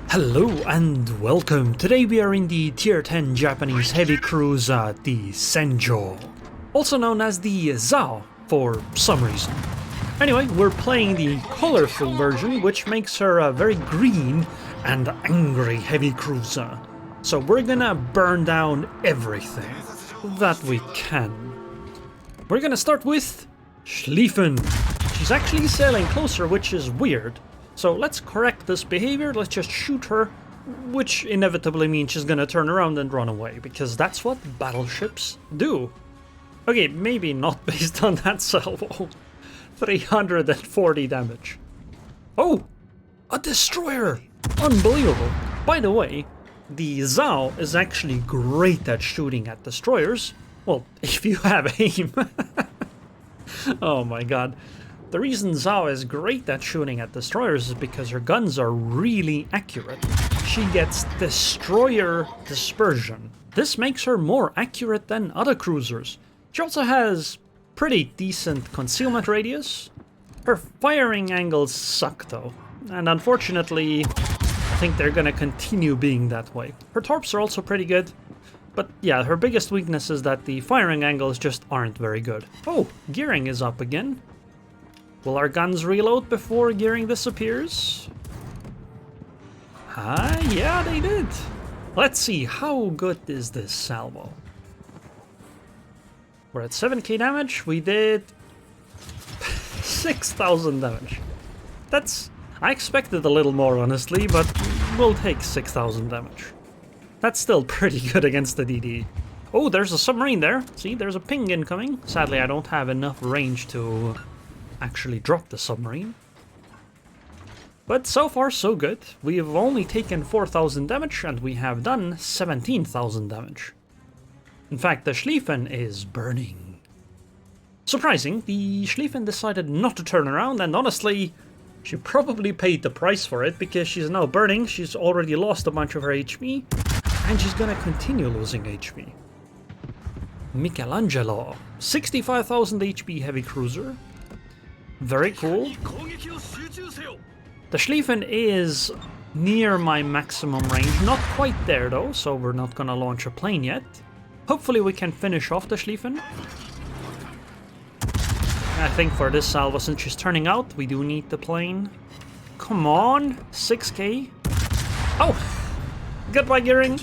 Hello and welcome. Today we are in the tier 10 Japanese heavy cruiser, the Senjou, also known as the Zao for some reason. Anyway, we're playing the colorful version, which makes her a very green and angry heavy cruiser. So we're gonna burn down everything that we can. We're gonna start with Schlieffen. She's actually sailing closer, which is weird. So let's correct this behavior, let's just shoot her, which inevitably means she's gonna turn around and run away, because that's what battleships do. Okay, maybe not based on that salvo. 340 damage. Oh! A destroyer! Unbelievable! By the way, the Zao is actually great at shooting at destroyers. Well, if you have aim. Oh my god. The reason Zao is great at shooting at destroyers is because her guns are really accurate. She gets destroyer dispersion. This makes her more accurate than other cruisers. She also has pretty decent concealment radius. Her firing angles suck though, and unfortunately I think they're gonna continue being that way. Her torps are also pretty good, but yeah, her biggest weakness is that the firing angles just aren't very good. Oh, gearing is up again. Will our guns reload before gearing disappears? Yeah, they did. Let's see, how good is this salvo? We're at 7k damage, we did 6,000 damage. I expected a little more honestly, but we'll take 6,000 damage. That's still pretty good against the DD. Oh, there's a submarine there. See, there's a ping incoming. Sadly, I don't have enough range to actually drop the submarine. But so far so good. We have only taken 4,000 damage and we have done 17,000 damage. In fact, the Schlieffen is burning. Surprising, the Schlieffen decided not to turn around, and honestly, she probably paid the price for it because she's now burning, she's already lost a bunch of her HP, and she's gonna continue losing HP. Michelangelo, 65,000 HP heavy cruiser. Very cool. The Schlieffen is near my maximum range, not quite there though, so we're not gonna launch a plane yet. Hopefully we can finish off the Schlieffen. I think for this salvo, since she's turning out, we do need the plane. Come on, 6k. Oh, goodbye gearing.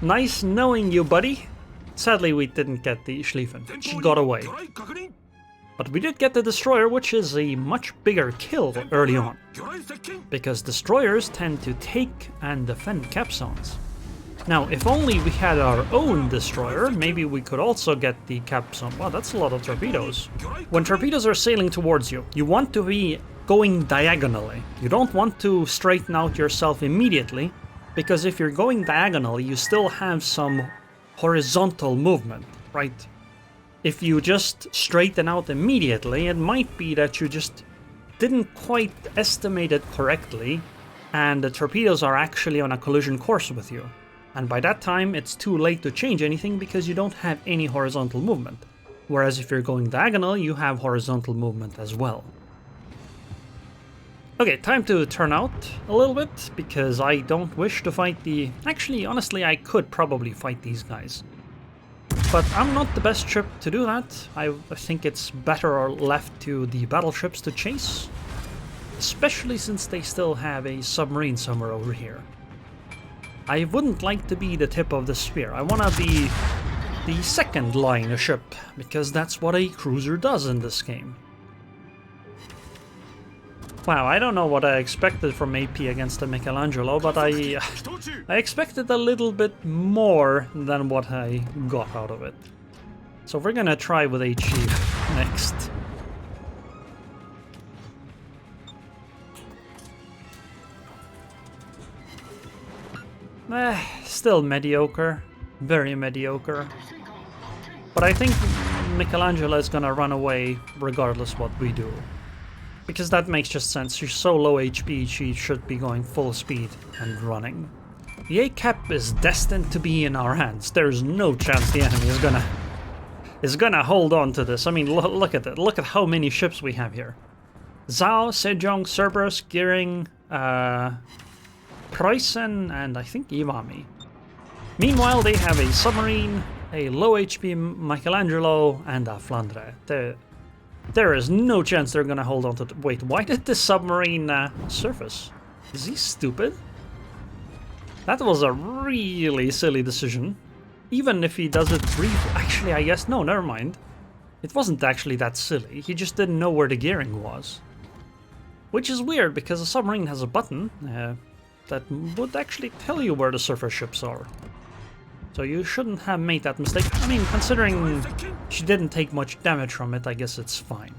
Nice knowing you, buddy. Sadly, we didn't get the Schlieffen. She got away. But we did get the destroyer, which is a much bigger kill early on, because destroyers tend to take and defend cap zones. Now, if only we had our own destroyer, maybe we could also get the cap zone. Wow, that's a lot of torpedoes. When torpedoes are sailing towards you, you want to be going diagonally. You don't want to straighten out yourself immediately, because if you're going diagonally, you still have some horizontal movement, right? If you just straighten out immediately, it might be that you just didn't quite estimate it correctly, and the torpedoes are actually on a collision course with you. And by that time, it's too late to change anything because you don't have any horizontal movement. Whereas if you're going diagonal, you have horizontal movement as well. Okay, time to turn out a little bit, because I don't wish to fight the... Actually, honestly, I could probably fight these guys. But I'm not the best ship to do that. I think it's better or left to the battleships to chase. Especially since they still have a submarine somewhere over here. I wouldn't like to be the tip of the spear. I want to be the second line of ship, because that's what a cruiser does in this game. Wow, I don't know what I expected from AP against the Michelangelo, but I expected a little bit more than what I got out of it. So we're gonna try with HE next. Still mediocre. Very mediocre. But I think Michelangelo is gonna run away regardless what we do. Because that makes just sense. She's so low HP, she should be going full speed and running. The A-cap is destined to be in our hands. There's no chance the enemy is gonna hold on to this. I mean, look at it. Look at how many ships we have here. Zao, Sejong, Cerberus, Gearing, Preußen, and I think Iwami. Meanwhile, they have a submarine, a low HP Michelangelo, and a Flandre. There is no chance they're gonna hold on to... Wait, why did the submarine surface? Is he stupid? That was a really silly decision. Even if he does it briefly... Actually, I guess... No, never mind. It wasn't actually that silly. He just didn't know where the gearing was. Which is weird, because a submarine has a button that would actually tell you where the surface ships are. So you shouldn't have made that mistake. I mean, considering she didn't take much damage from it, I guess it's fine.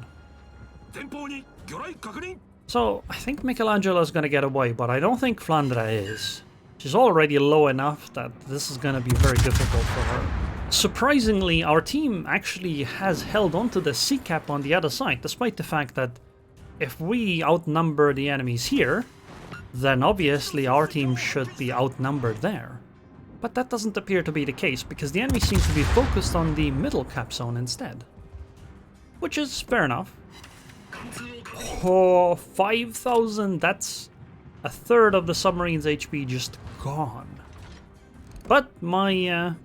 So I think Michelangelo's gonna get away, but I don't think Flandre is. She's already low enough that this is gonna be very difficult for her. Surprisingly, our team actually has held onto the sea cap on the other side, despite the fact that if we outnumber the enemies here, then obviously our team should be outnumbered there. But that doesn't appear to be the case, because the enemy seems to be focused on the middle cap zone instead. Which is fair enough. Oh, 5,000, that's a third of the submarine's HP just gone. But my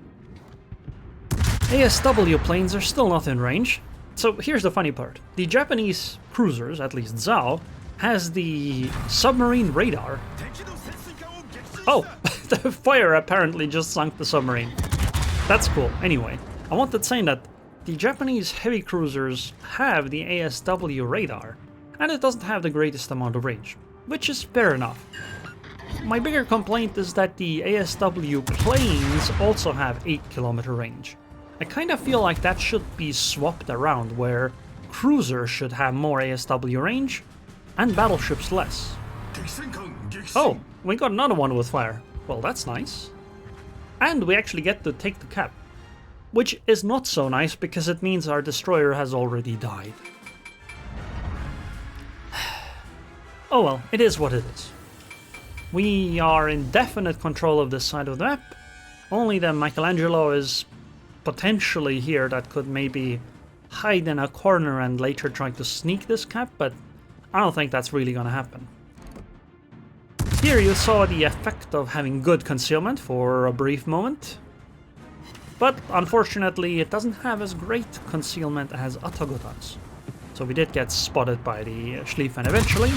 ASW planes are still not in range. So here's the funny part. The Japanese cruisers, at least Zao, has the submarine radar. Oh, the fire apparently just sunk the submarine. That's cool. Anyway, I wanted saying that the Japanese heavy cruisers have the ASW radar, and it doesn't have the greatest amount of range, which is fair enough. My bigger complaint is that the ASW planes also have 8-kilometer range. I kind of feel like that should be swapped around, where cruisers should have more ASW range and battleships less. Oh, we got another one with fire. Well, that's nice. And we actually get to take the cap. Which is not so nice, because it means our destroyer has already died. Oh well, it is what it is. We are in definite control of this side of the map. Only the Michelangelo is potentially here that could maybe hide in a corner and later try to sneak this cap, but I don't think that's really gonna happen. Here you saw the effect of having good concealment for a brief moment. But unfortunately it doesn't have as great concealment as Atago does. So we did get spotted by the Schlieffen eventually,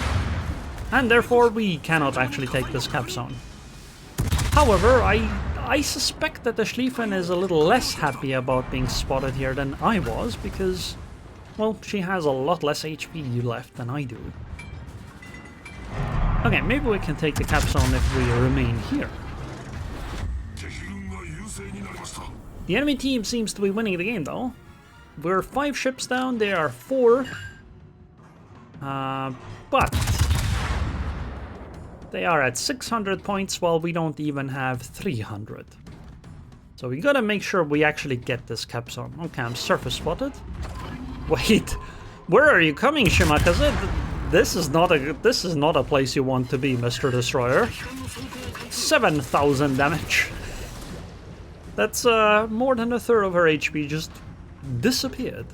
and therefore we cannot actually take this cap zone. However, I suspect that the Schlieffen is a little less happy about being spotted here than I was, because, well, she has a lot less HP left than I do. Okay, maybe we can take the cap zone if we remain here. The enemy team seems to be winning the game though. We're 5 ships down, they are 4. But they are at 600 points while we don't even have 300. So we gotta make sure we actually get this cap zone. Okay, I'm surface spotted. Wait, where are you coming, Shimakaze? This is not a place you want to be, Mr. Destroyer. 7,000 damage. That's more than a third of her HP just disappeared.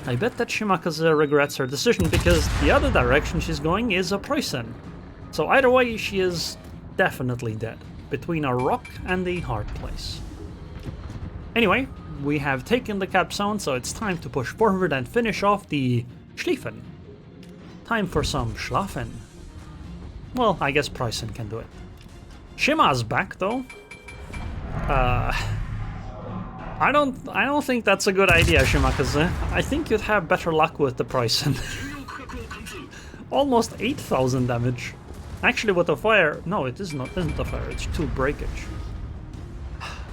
I bet that Shimakaze regrets her decision, because the other direction she's going is a Preußen. So either way, she is definitely dead, between a rock and a hard place. Anyway, we have taken the cap zone, so it's time to push forward and finish off the Schlieffen. Time for some Schlafen. Well, I guess Preußen can do it. Shima's back though. I don't think that's a good idea, Shimakaze. I think you'd have better luck with the Preußen. Almost 8,000 damage. Actually, with the fire, no, it isn't the fire. It's 2 breakage.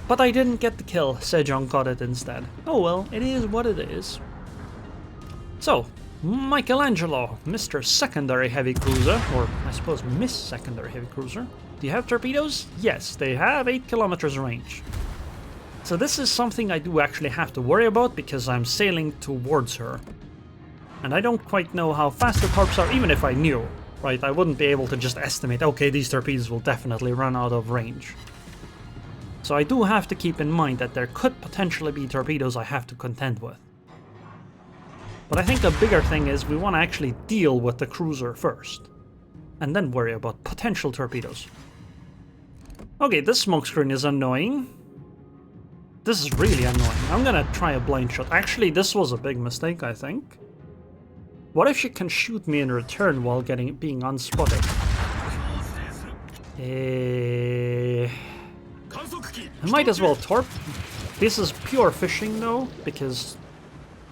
But I didn't get the kill. Sejong got it instead. Oh well, it is what it is. So, Michelangelo, Mr. Secondary Heavy Cruiser, or I suppose Miss Secondary Heavy Cruiser. Do you have torpedoes? Yes, they have 8 kilometers range. So this is something I do actually have to worry about, because I'm sailing towards her. And I don't quite know how fast the torps are, even if I knew, right? I wouldn't be able to just estimate, okay, these torpedoes will definitely run out of range. So I do have to keep in mind that there could potentially be torpedoes I have to contend with. But I think a bigger thing is we want to actually deal with the cruiser first, and then worry about potential torpedoes. Okay, this smokescreen is annoying. This is really annoying. I'm gonna try a blind shot. Actually, this was a big mistake, I think. What if she can shoot me in return while being unspotted? I might as well torp. This is pure fishing though, because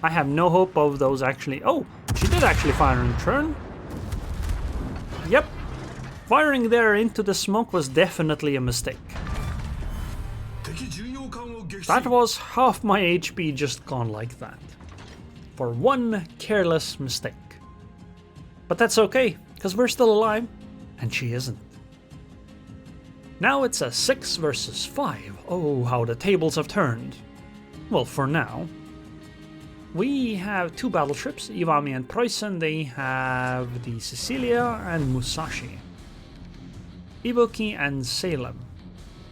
I have no hope of those actually... Oh, she did actually fire in return. Yep. Firing there into the smoke was definitely a mistake. That was half my HP just gone like that. For one careless mistake. But that's okay, because we're still alive, and she isn't. Now it's a 6 versus 5. Oh, how the tables have turned. Well, for now. We have 2 battleships, Iwami and Preußen. They have the Cecilia and Musashi. Ibuki and Salem.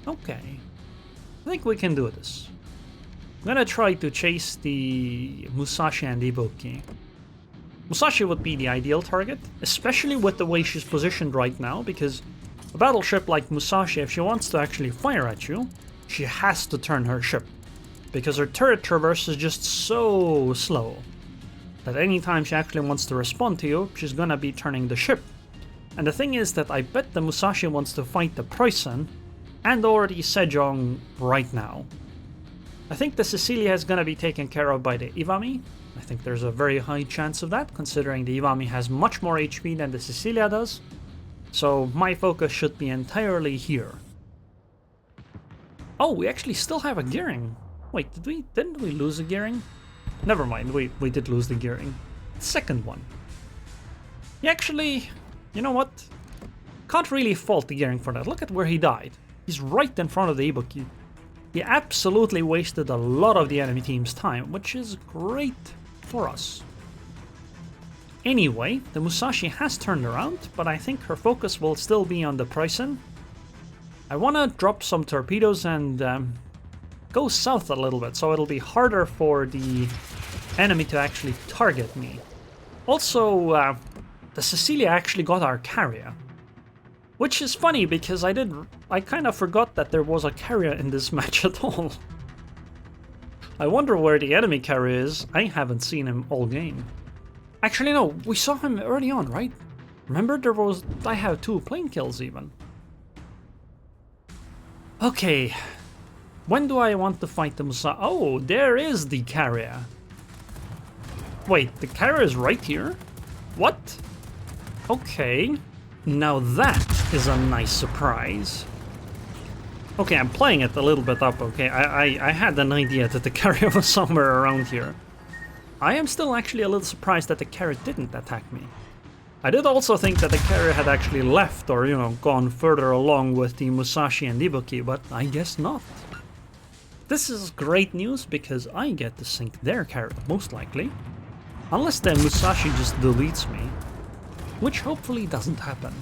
Okay. I think we can do this. I'm gonna try to chase the Musashi and Ibuki. Musashi would be the ideal target, especially with the way she's positioned right now, because a battleship like Musashi, if she wants to actually fire at you, she has to turn her ship, because her turret traverse is just so slow that anytime she actually wants to respond to you, she's gonna be turning the ship. And the thing is that I bet the Musashi wants to fight the Preußen and already Sejong right now. I think the Cecilia is gonna be taken care of by the Iwami. I think there's a very high chance of that, considering the Iwami has much more HP than the Cecilia does. So my focus should be entirely here. Oh, we actually still have a gearing. Wait, didn't we lose a gearing? Never mind, we did lose the gearing. Second one. He actually, you know what? Can't really fault the gearing for that. Look at where he died. He's right in front of the Ibuki. He absolutely wasted a lot of the enemy team's time, which is great for us. Anyway, the Musashi has turned around, but I think her focus will still be on the Preußen. I want to drop some torpedoes and go south a little bit, so it'll be harder for the enemy to actually target me. Also, the Cecilia actually got our carrier. Which is funny, because I kind of forgot that there was a carrier in this match at all. I wonder where the enemy carrier is. I haven't seen him all game. Actually no, we saw him early on, right? Remember I have 2 plane kills even. Okay. When do I want to fight the Musa? Oh, there is the carrier. Wait, the carrier is right here? What? Okay. Now that is a nice surprise. Okay, I'm playing it a little bit up, okay? I had an idea that the carrier was somewhere around here. I am still actually a little surprised that the carrier didn't attack me. I did also think that the carrier had actually left or, you know, gone further along with the Musashi and Ibuki, but I guess not. This is great news because I get to sink their carrier, most likely. Unless the Musashi just deletes me. Which hopefully doesn't happen.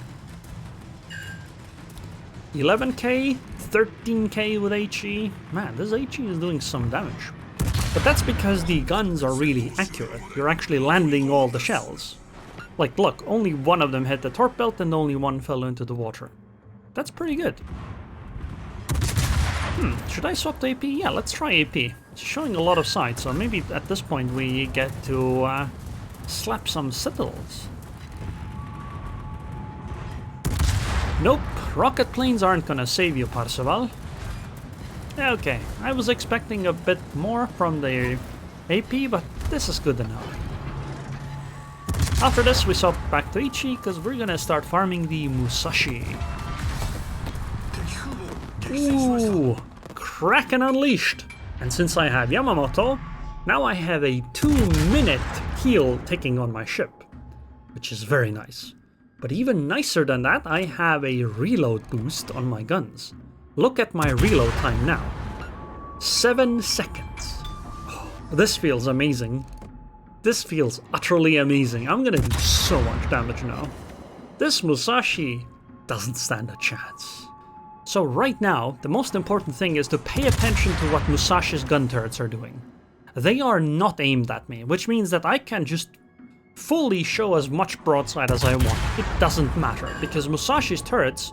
11k, 13k with HE. Man, this HE is doing some damage. But that's because the guns are really accurate. You're actually landing all the shells. Like, look, only one of them hit the torp belt and only one fell into the water. That's pretty good. Should I swap to AP? Yeah, let's try AP. It's showing a lot of sight, so maybe at this point we get to slap some citadels. Nope, rocket planes aren't gonna save you, Parseval. Okay, I was expecting a bit more from the AP, but this is good enough. After this, we swap back to Ichi, because we're gonna start farming the Musashi. Ooh, Kraken unleashed! And since I have Yamamoto, now I have a 2-minute heal ticking on my ship, which is very nice. But even nicer than that, I have a reload boost on my guns. Look at my reload time now. 7 seconds. Oh, this feels amazing. This feels utterly amazing. I'm gonna do so much damage now. This Musashi doesn't stand a chance. So right now, the most important thing is to pay attention to what Musashi's gun turrets are doing. they are not aimed at me, which means that I can just fully show as much broadside as I want. It doesn't matter, because Musashi's turrets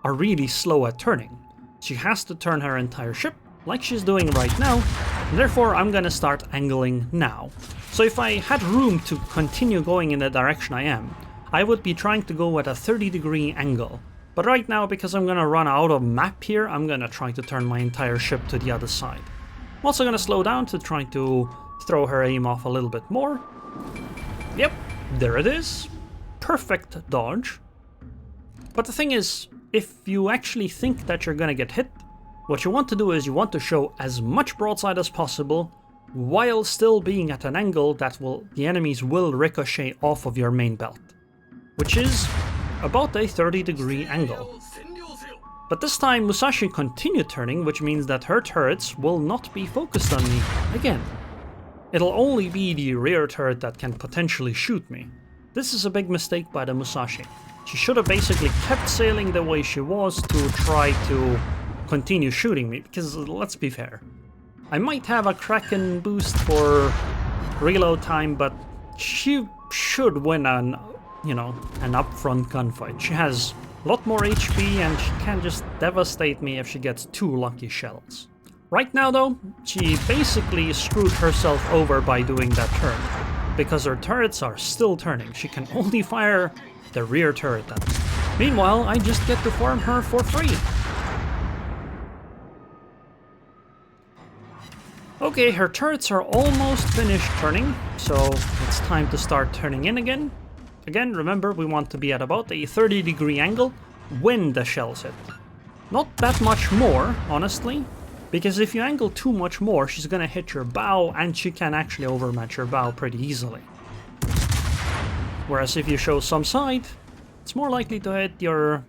are really slow at turning. She has to turn her entire ship, like she's doing right now, and therefore I'm gonna start angling now. So if I had room to continue going in the direction I am, I would be trying to go at a 30-degree angle. But right now, because I'm gonna run out of map here, I'm gonna try to turn my entire ship to the other side. I'm also gonna slow down to try to throw her aim off a little bit more. Yep, there it is. Perfect dodge. But the thing is, if you actually think that you're gonna get hit, what you want to do is you want to show as much broadside as possible while still being at an angle that the enemies will ricochet off of your main belt, which is about a 30-degree angle. But this time Musashi continued turning, which means that her turrets will not be focused on me again. It'll only be the rear turret that can potentially shoot me. This is a big mistake by the Musashi. She should have basically kept sailing the way she was to try to continue shooting me, because let's be fair. I might have a Kraken boost for reload time, but she should win an upfront gunfight. She has a lot more HP and she can just devastate me if she gets 2 lucky shells. Right now though, she basically screwed herself over by doing that turn, because her turrets are still turning. She can only fire the rear turret at me. Meanwhile, I just get to farm her for free. Okay, her turrets are almost finished turning, so it's time to start turning in again. Again, remember, we want to be at about a 30-degree angle when the shells hit. Not that much more, honestly, because if you angle too much more, she's gonna hit your bow, and she can actually overmatch your bow pretty easily. Whereas if you show some side, it's more likely to hit your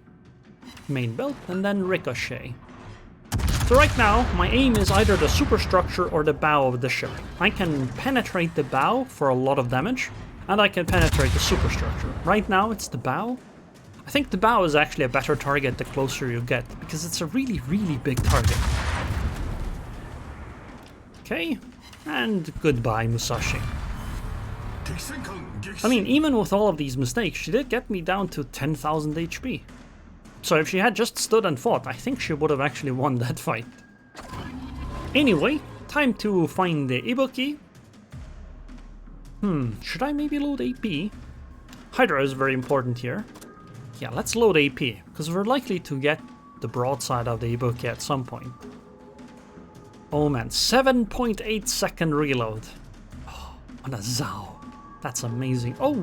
main belt and then ricochet. So right now, my aim is either the superstructure or the bow of the ship. I can penetrate the bow for a lot of damage, and I can penetrate the superstructure. Right now, it's the bow. I think the bow is actually a better target the closer you get, because it's a really, really big target. Okay, and goodbye, Musashi. I mean, even with all of these mistakes, she did get me down to 10,000 HP. So if she had just stood and fought, I think she would have actually won that fight. Anyway, time to find the Ibuki. Should I maybe load AP? Hydra is very important here. Yeah, let's load AP, because we're likely to get the broadside of the Ibuki at some point. Oh man, 7.8 second reload. Oh, on a Zao. That's amazing. Oh,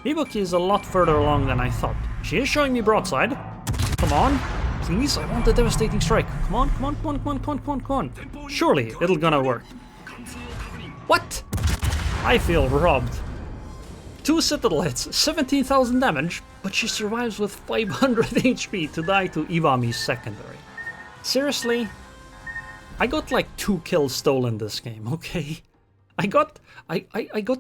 Ibuki is a lot further along than I thought. She is showing me broadside. Come on, please, I want the devastating strike. Come on, come on, come on, come on, come on, come on, come on. Surely it'll gonna work. What? I feel robbed. 2 Citadel hits, 17,000 damage, but she survives with 500 HP to die to Iwami's secondary. Seriously? I got like 2 kills stolen this game, okay? I got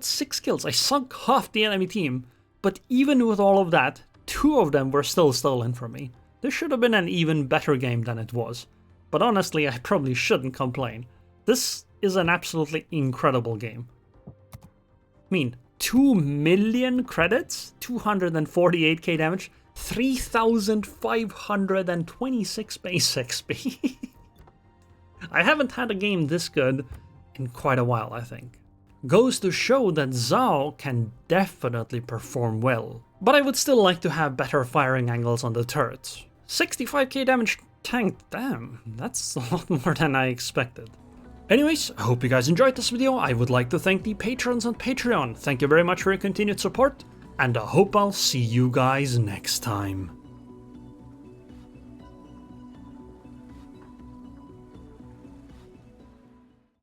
6 kills. I sunk half the enemy team, but even with all of that, 2 of them were still stolen from me. This should have been an even better game than it was. But honestly, I probably shouldn't complain. This is an absolutely incredible game. I mean, 2 million credits, 248k damage, 3,526 base XP. I haven't had a game this good in quite a while, I think. Goes to show that Zao can definitely perform well, but I would still like to have better firing angles on the turrets. 65k damage tanked, damn, that's a lot more than I expected. Anyways, I hope you guys enjoyed this video. I would like to thank the patrons on Patreon. Thank you very much for your continued support, and I hope I'll see you guys next time.